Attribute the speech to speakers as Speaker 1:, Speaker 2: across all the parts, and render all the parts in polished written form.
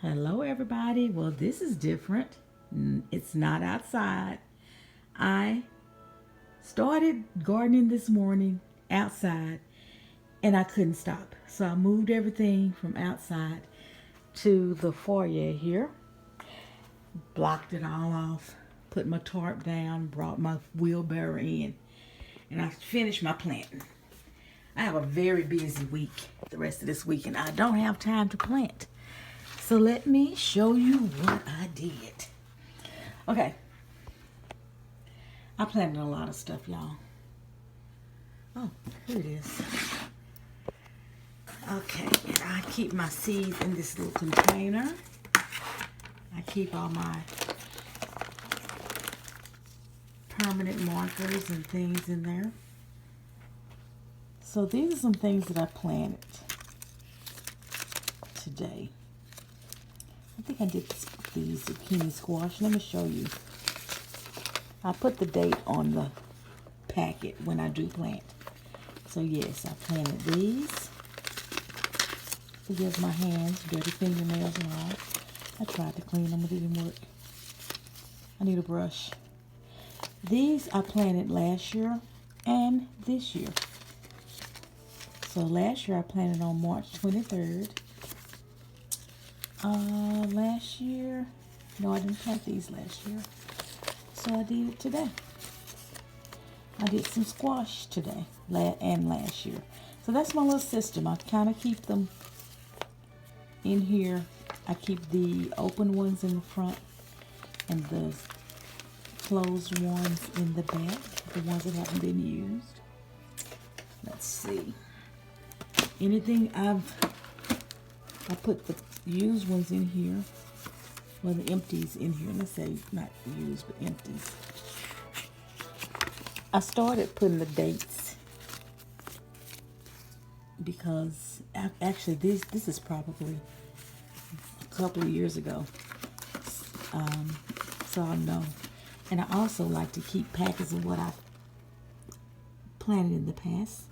Speaker 1: Hello, everybody. Well, this is different. It's not outside. I started gardening this morning outside and I couldn't stop. So I moved everything from outside to the foyer here, blocked it all off, put my tarp down, brought my wheelbarrow in, and I finished my planting. I have a very busy week the rest of this week, and I don't have time to plant. So let me show you what I did. Okay. I planted a lot of stuff, y'all. Oh, here it is. Okay, and I keep my seeds in this little container. I keep all my permanent markers and things in there. So these are some things that I planted today. I think I did these zucchini squash. Let me show you. I put the date on the packet when I do plant. So yes, I planted these. Forgive my hands, dirty fingernails and all. I tried to clean them, it didn't work. I need a brush. These I planted last year and this year. So last year I planted on March 23rd. Last year, no, I didn't plant these last year. So I did it today. I did some squash today and last year. So that's my little system. I kind of keep them in here. I keep the open ones in the front and the closed ones in the back, the ones that haven't been used. Let's see. Anything I put the used ones in here. Well, the empties in here. Let's say not used, but empties. I started putting the dates because actually this is probably a couple of years ago. So I know. And I also like to keep packets of what I've planted in the past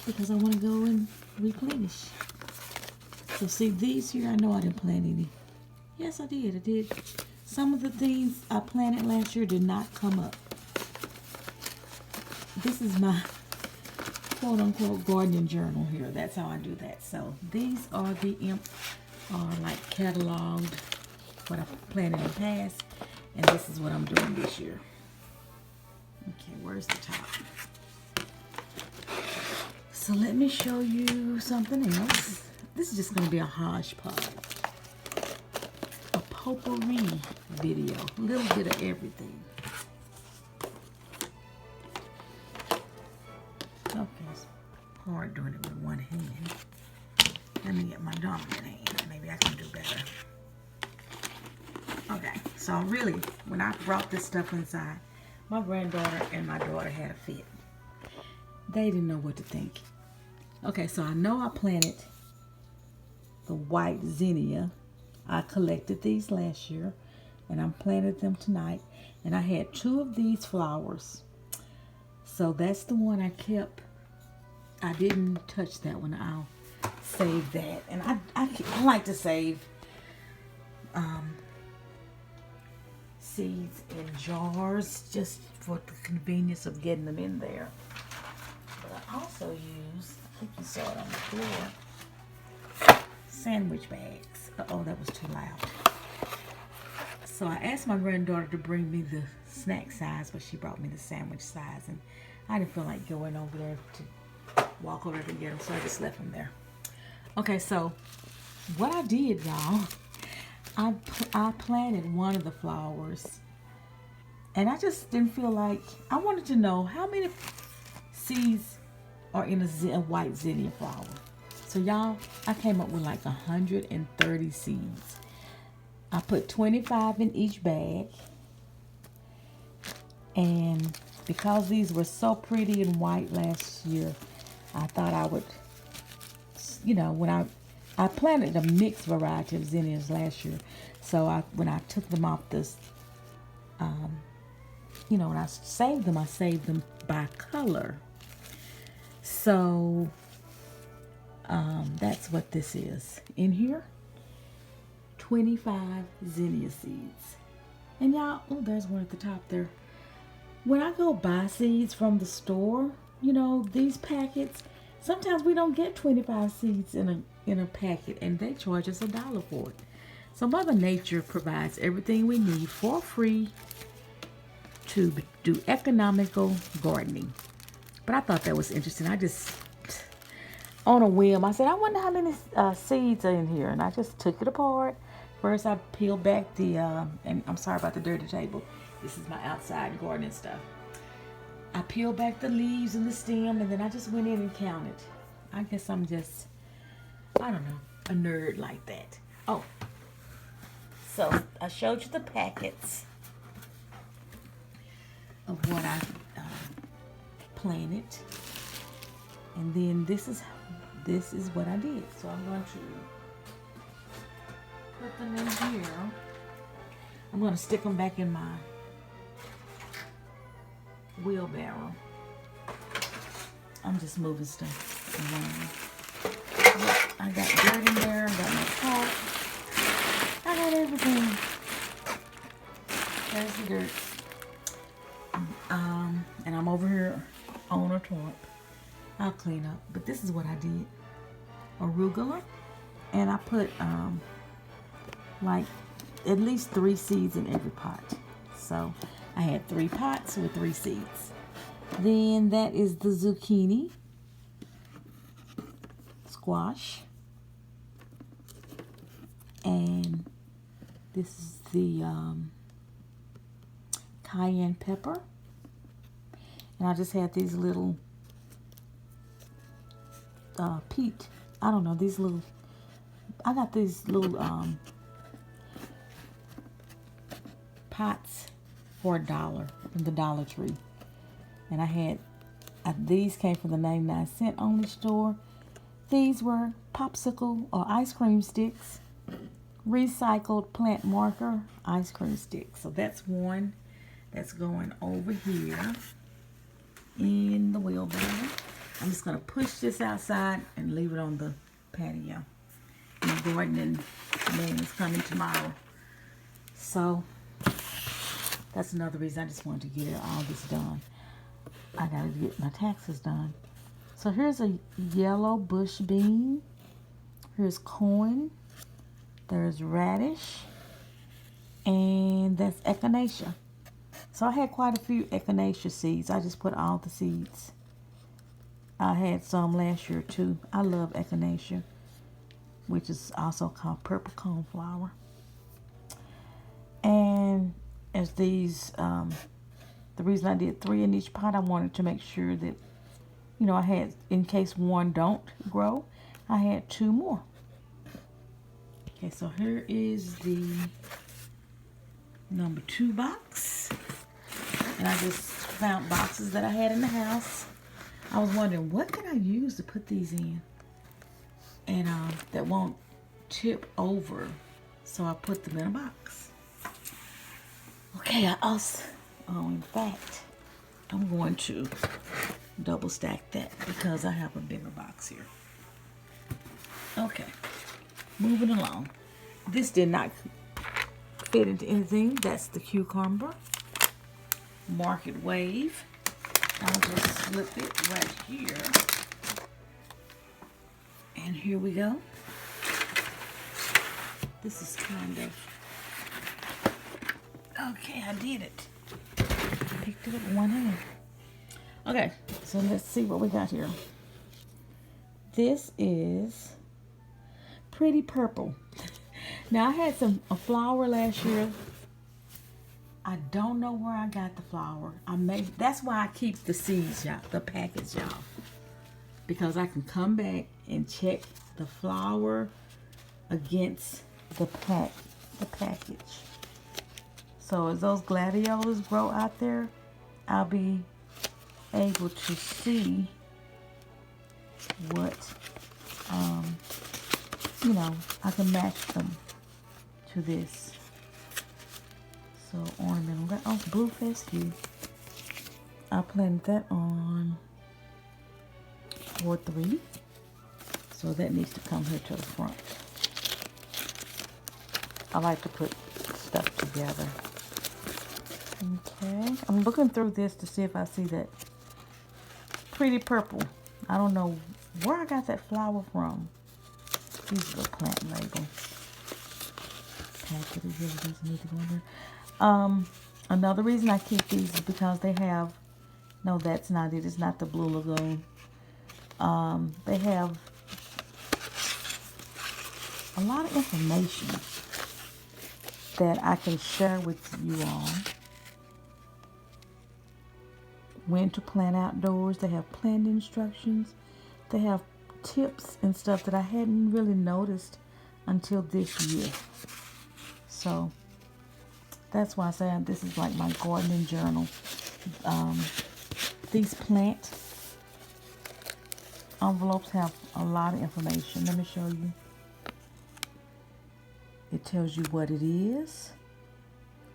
Speaker 1: because I want to go and replenish. So see these here, I know I didn't plant any. Yes, I did. Some of the things I planted last year did not come up. This is my quote-unquote gardening journal here. That's how I do that. So these are like cataloged what I've planted in the past. And this is what I'm doing this year. Okay, where's the top? So let me show you something else. This is just going to be a hodgepodge. A potpourri video. A little bit of everything. Okay, it's hard doing it with one hand. Let me get my dominant hand. Maybe I can do better. Okay, so really, when I brought this stuff inside, my granddaughter and my daughter had a fit. They didn't know what to think. Okay, so I know I planted the white zinnia. I collected these last year, and I planted them tonight. And I had 2 of these flowers. So that's the one I kept. I didn't touch that one. I'll save that. And I like to save seeds in jars just for the convenience of getting them in there. But I also use, I think you saw it on the floor, sandwich bags. Oh, that was too loud. So I asked my granddaughter to bring me the snack size, but she brought me the sandwich size, and I didn't feel like going over there to walk over there to get them, so I just left them there. Okay, so what I did, y'all, I planted one of the flowers, and I just didn't feel like, I wanted to know how many seeds are in a white zinnia flower. So y'all, I came up with like 130 seeds. I put 25 in each bag. And because these were so pretty and white last year, I thought I would, when I planted a mixed variety of zinnias last year. So when I took them off this, when I saved them by color. So that's what this is in here. 25 zinnia seeds. And y'all, oh, there's one at the top there. When I go buy seeds from the store, you know, these packets, sometimes we don't get 25 seeds in a packet, and they charge us $1 for it. So Mother Nature provides everything we need for free to do economical gardening. But I thought that was interesting. I just, on a whim, I said, I wonder how many seeds are in here. And I just took it apart. First, I peeled back the, and I'm sorry about the dirty table. This is my outside gardening stuff. I peeled back the leaves and the stem, and then I just went in and counted. I guess I'm just, I don't know, a nerd like that. Oh, so I showed you the packets of what I planted, and then this is what I did. So I'm going to put them in here. I'm going to stick them back in my wheelbarrow. I'm just moving stuff around. I got dirt in there. I got my pot. I got everything. There's the dirt. And I'm over here on a tarp. I'll clean up. But this is what I did. Arugula. And I put like at least 3 seeds in every pot. So I had 3 pots with 3 seeds. Then that is the zucchini, squash, and this is the cayenne pepper. And I just had these little peat. I don't know, these little, I got these little pots for $1 from the Dollar Tree. And I had, these came from the 99-cent only store. These were popsicle or ice cream sticks, recycled plant marker ice cream sticks. So that's one that's going over here in the wheelbarrow. I'm just gonna push this outside and leave it on the patio. And the gardening man is coming tomorrow. So that's another reason I just wanted to get all this done. I gotta get my taxes done. So here's a yellow bush bean. Here's corn. There's radish. And that's echinacea. So I had quite a few echinacea seeds. I just put all the seeds. I had some last year too. I love echinacea, which is also called purple coneflower. And as these, the reason I did 3 in each pot, I wanted to make sure that, you know, I had, in case one don't grow, I had 2 more. Okay, so here is the number 2 box. And I just found boxes that I had in the house. I was wondering, what can I use to put these in? And that won't tip over. So I put them in a box. Okay, I also, in fact, I'm going to double stack that because I have a bigger box here. Okay, moving along. This did not fit into anything. That's the cucumber. Market Wave. I'll just slip it right here. And here we go. This is kind of, okay, I did it. Picked it up with one hand. Okay, so let's see what we got here. This is Pretty Purple. Now I had a flower last year. I don't know where I got the flower. That's why I keep the seeds, y'all, the packets, y'all. Because I can come back and check the flower against the package. So as those gladiolas grow out there, I'll be able to see what, you know, I can match them to this. So ornamental, oh, blue fescue. I planted that on 4-3. So that needs to come here to the front. I like to put stuff together. Okay, I'm looking through this to see if I see that pretty purple. I don't know where I got that flower from. These are the plant label. Packet, it really doesn't need to go in there. Another reason I keep these is because they have, no, that's not it. It's not the Blue Lagoon. They have a lot of information that I can share with you all. When to plant outdoors. They have plant instructions. They have tips and stuff that I hadn't really noticed until this year. So that's why I say this is like my gardening journal. These plant envelopes have a lot of information. Let me show you. It tells you what it is.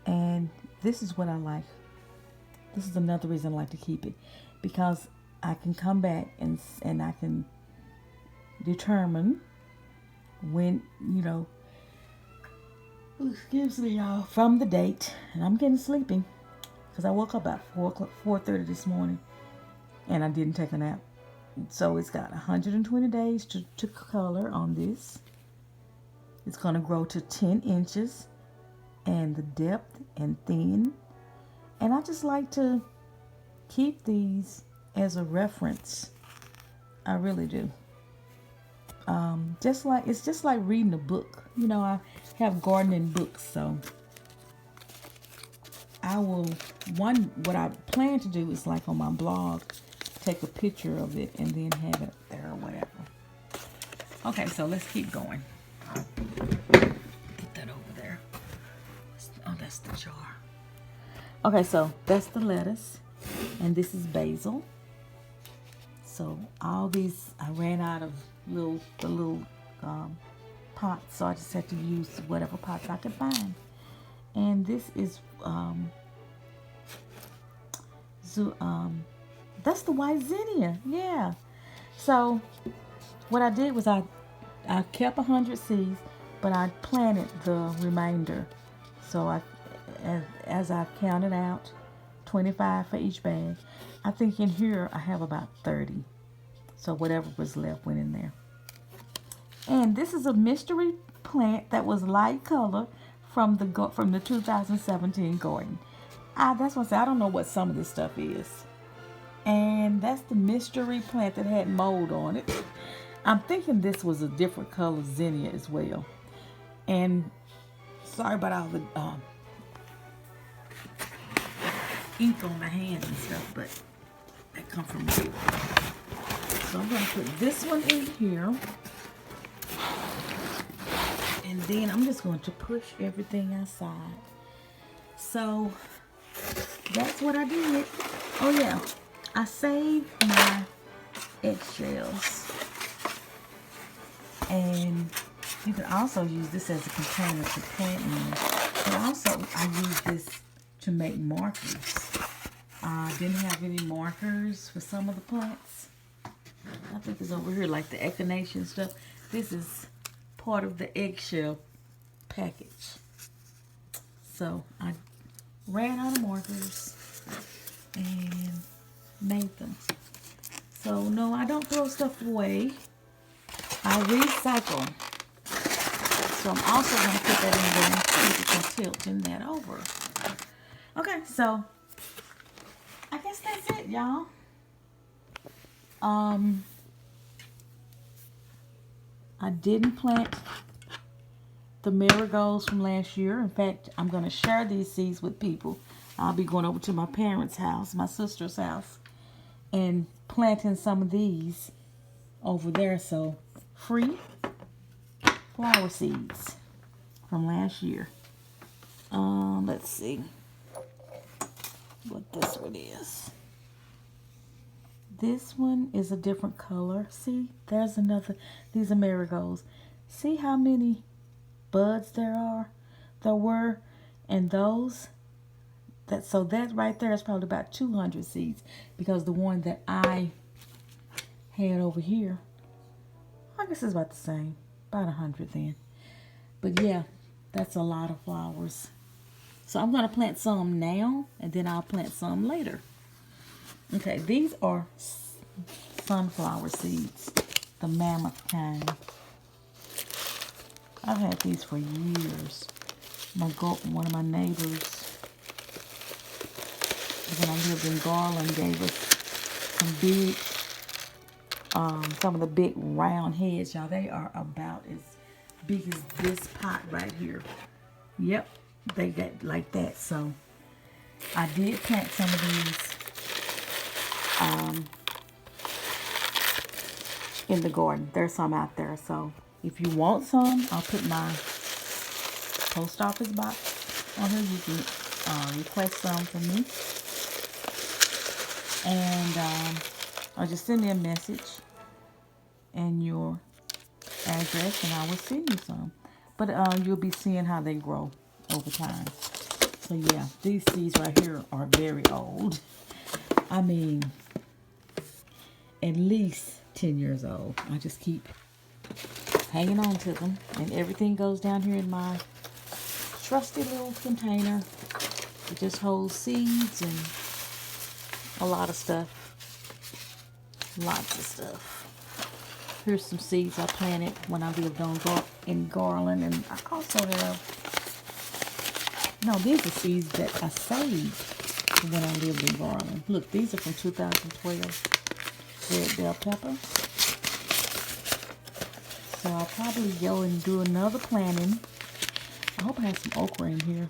Speaker 1: And this is what I like. This is another reason I like to keep it. Because I can come back and I can determine when, you know, excuse me, y'all, from the date. And I'm getting sleepy. Because I woke up about 4:30 this morning. And I didn't take a nap. So it's got 120 days to color on this. It's going to grow to 10 inches. And the depth and thin. And I just like to keep these as a reference. I really do. It's just like reading a book. You know, I have gardening books, so what I plan to do is like on my blog, take a picture of it and then have it there or whatever. Okay, so let's keep going. Get that over there. Oh, that's the jar. Okay, so that's the lettuce, and this is basil. So all these, I ran out of the little pots, so I just had to use whatever pots I could find. And this is that's the white zinnia, yeah. So what I did was I kept 100 seeds, but I planted the remainder. So as I counted out, 25 for each bag. I think in here I have about 30. So whatever was left went in there. And this is a mystery plant that was light color from the 2017 garden. That's what I say. I don't know what some of this stuff is. And that's the mystery plant that had mold on it. I'm thinking this was a different color zinnia as well. And sorry about all the ink on my hands and stuff, but that come from me. So I'm going to put this one in here. And then I'm just going to push everything outside. So that's what I did. Oh yeah, I saved my eggshells. And you can also use this as a container to plant in. But also I use this to make markers. I didn't have any markers for some of the plants. I think it's over here, like the echinacea stuff. This is part of the eggshell package. So I ran out of markers and made them. So no, I don't throw stuff away. I recycle. So I'm also going to put that in there and see if it can tilt in that over. Okay, so I guess that's it, y'all. I didn't plant the marigolds from last year. In fact, I'm going to share these seeds with people. I'll be going over to my parents' house, my sister's house, and planting some of these over there. So, free flower seeds from last year. Let's see what this one is. This one is a different color. See, there's another. These are marigolds. See how many buds there were, and those. So that right there is probably about 200 seeds, because the one that I had over here, I guess it's about the same, about 100 then. But yeah, That's a lot of flowers. So I'm going to plant some now, and then I'll plant some later. Okay, these are sunflower seeds, the mammoth kind. I've had these for years. One of my neighbors, when I lived in Garland, gave us some big, some of the big round heads, y'all. They are about as big as this pot right here. Yep, they got like that. So I did plant some of these in the garden. There's some out there. So if you want some, I'll put my post office box on here. You can request some from me, and or just send me a message and your address, and I will send you some. But you'll be seeing how they grow over time. So yeah, these seeds right here are very old. I mean, at least 10 years old. I just keep hanging on to them, and everything goes down here in my trusty little container. It just holds seeds and a lot of stuff. Lots of stuff. Here's some seeds I planted when I lived in Garland, and I also have, no, these are seeds that I saved when I lived in Garland. Look, these are from 2012. Red bell pepper. So I'll probably go and do another planting. I hope I have some okra in here.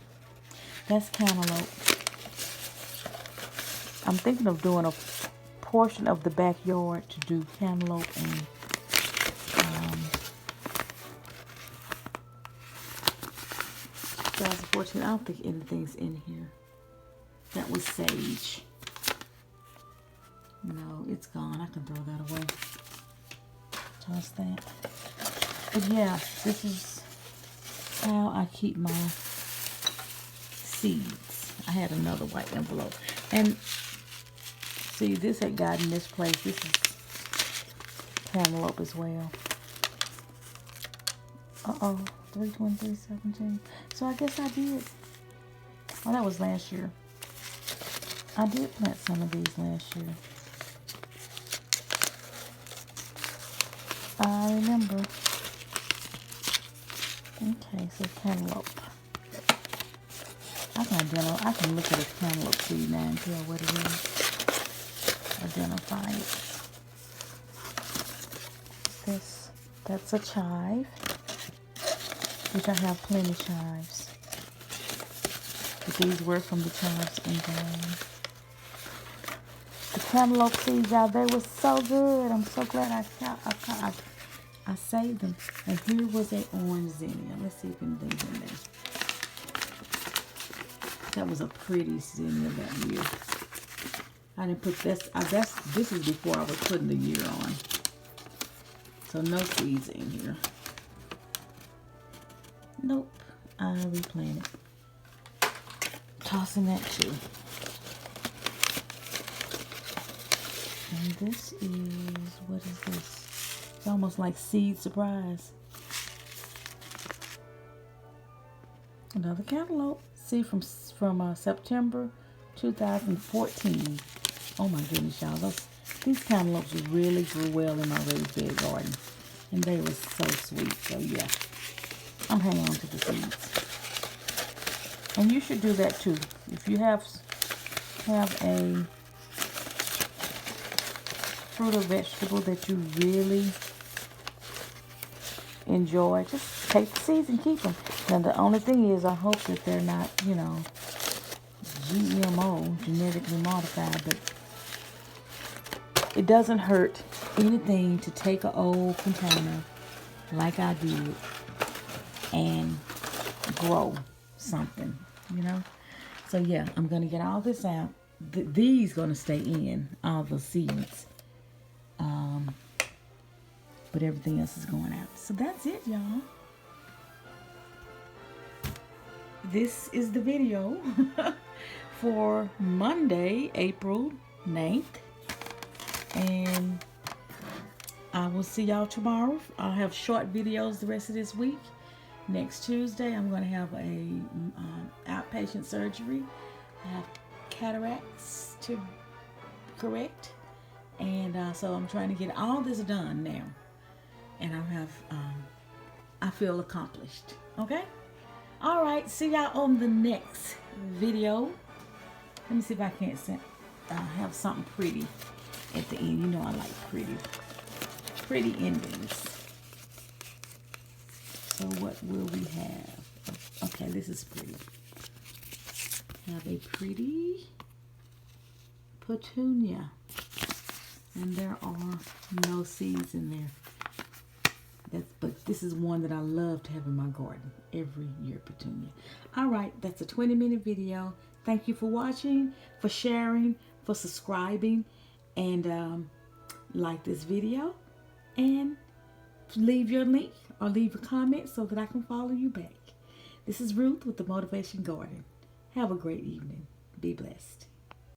Speaker 1: That's cantaloupe. I'm thinking of doing a portion of the backyard to do cantaloupe and 2014. I don't think anything's in here. That was sage. No, it's gone. I can throw that away. Toss that. But yeah, this is how I keep my seeds. I had another white envelope. And see, this had gotten misplaced. This is cantaloupe as well. Uh-oh. 323.17. So I guess I did. Oh, that was last year. I did plant some of these last year. I remember. Okay, so cantaloupe. I can look at a cantaloupe seed now and tell what it is. Identify it. That's a chive, which I have plenty chives. But these were from the chives in Garland. The cantaloupe seeds out there was so good. I'm so glad I saved them. And here was an orange zinnia. Let's see if anything's in there. That was a pretty zinnia that year. I didn't put this. This is before I was putting the year on. So no seeds in here. Nope. I replanted. Tossing that too. And this is, what is this? It's almost like seed surprise. Another cantaloupe. See, from September 2014. Oh my goodness, y'all. These cantaloupes really grew well in my raised bed garden. And they were so sweet. So yeah, I'm hanging on to the seeds. And you should do that too. If you have a fruit or vegetable that you really enjoy, just take the seeds and keep them. Now the only thing is, I hope that they're not, you know, GMO, genetically modified, but it doesn't hurt anything to take an old container like I did and grow something, you know. So yeah, I'm gonna get all this out. These gonna stay in, all the seeds, but everything else is going out. So that's it, y'all. This is the video for Monday, April 9th. And I will see y'all tomorrow. I'll have short videos the rest of this week. Next Tuesday, I'm going to have a outpatient surgery. I have cataracts to correct, and so I'm trying to get all this done now, and I feel accomplished. Okay. All right. See y'all on the next video. Let me see if I can't have something pretty at the end. You know I like pretty endings. So what will we have? Okay, this is pretty. Have a pretty petunia. And there are no seeds in there. But this is one that I love to have in my garden every year, petunia. All right, that's a 20-minute video. Thank you for watching, for sharing, for subscribing, and like this video. And leave your link or leave a comment so that I can follow you back. This is Ruth with the Motivation Garden. Have a great evening. Be blessed.